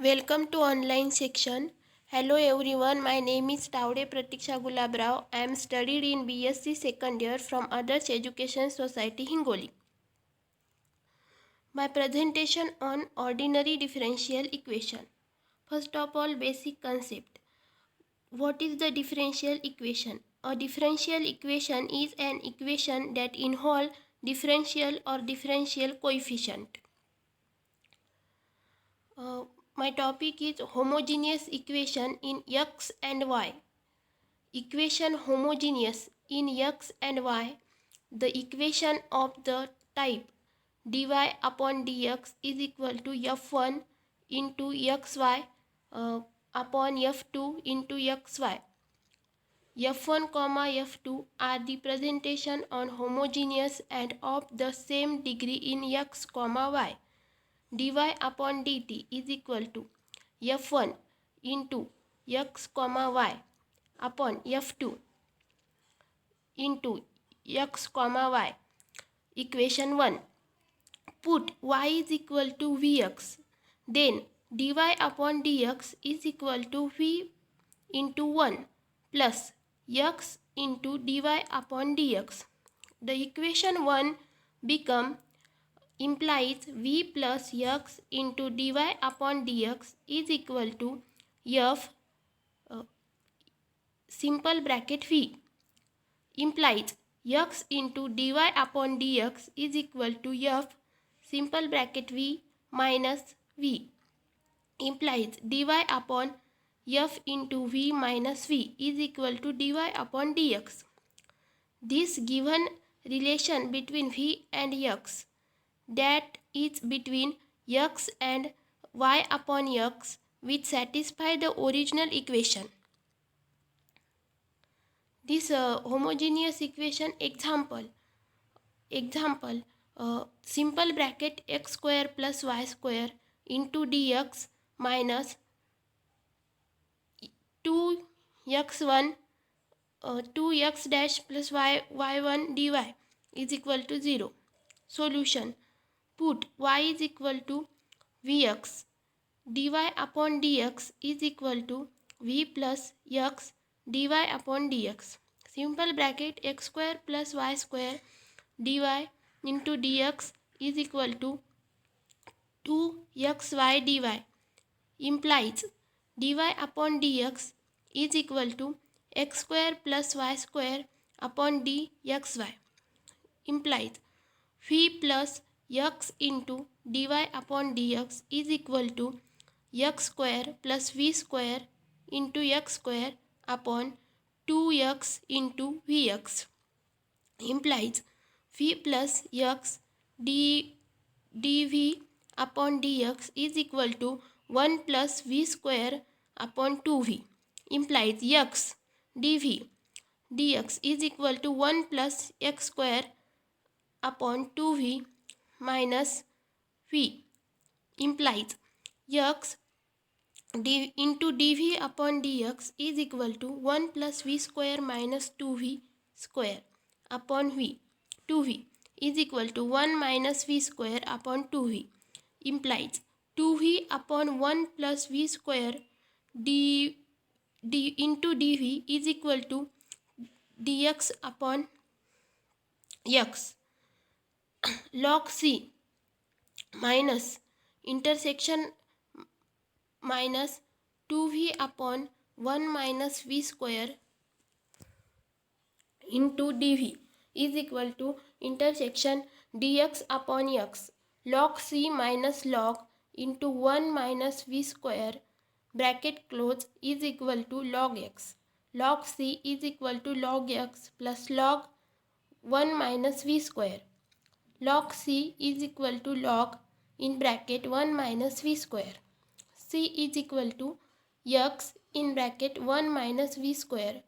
Welcome to online section. Hello everyone, my name is Tawde Pratiksha Gulabrao. I am studied in B.SC second year from Others Education Society Hingoli. My presentation on ordinary differential equation. First of all, basic concept. What is the differential equation? A differential equation is an equation that involves differential or differential coefficient. My topic is homogeneous equation in x and y. Equation homogeneous in x and y. The equation of the type dy upon dx is equal to f1 into xy upon f2 into xy. f1 comma f2 are the presentation on homogeneous and of the same degree in x comma y. dy upon dt is equal to f1 into x comma y upon f2 into x comma y. Equation 1. Put y is equal to vx. Then dy upon dx is equal to v into 1 plus x into dy upon dx. The equation 1 become implies v plus x into dy upon dx is equal to f simple bracket v implies x into dy upon dx is equal to f simple bracket v minus v implies dy upon f into v minus v is equal to dy upon dx. This given relation between v and x, that is between x and y upon x, which satisfy the original equation. This homogeneous equation example simple bracket x square plus y square into dx minus 2x1 2x dash plus y1 dy is equal to 0. Solution. Put y is equal to vx. dy upon dx is equal to v plus x dy upon dx. Simple bracket x square plus y square dy into dx is equal to 2xy dy implies dy upon dx is equal to x square plus y square upon dxy implies v plus x into dy upon dx is equal to x square plus v square into x square upon 2x into vx implies v plus x dv upon dx is equal to 1 plus v square upon 2v implies x dv dx is equal to 1 plus x square upon 2v minus v implies x into dv upon dx is equal to 1 plus v square minus 2v square upon v 2v is equal to 1 minus v square upon 2v implies 2v upon 1 plus v square d into dv is equal to dx upon x log c minus intersection minus 2v upon 1 minus v square into dv is equal to intersection dx upon x log c minus log into 1 minus v square bracket close is equal to log x. Log c is equal to log x plus log 1 minus v square. Log c is equal to log in bracket 1 minus v square. C is equal to x in bracket 1 minus v square.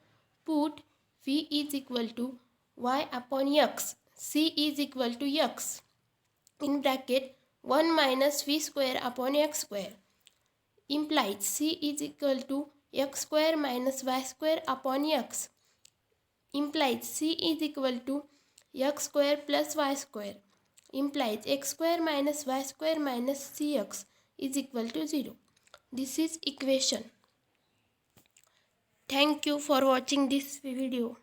Put v is equal to y upon x. C is equal to x in bracket 1 minus v square upon x square implies c is equal to x square minus y square upon x implies c is equal to x square plus y square implies x square minus y square minus cx is equal to 0. This is equation. Thank you for watching this video.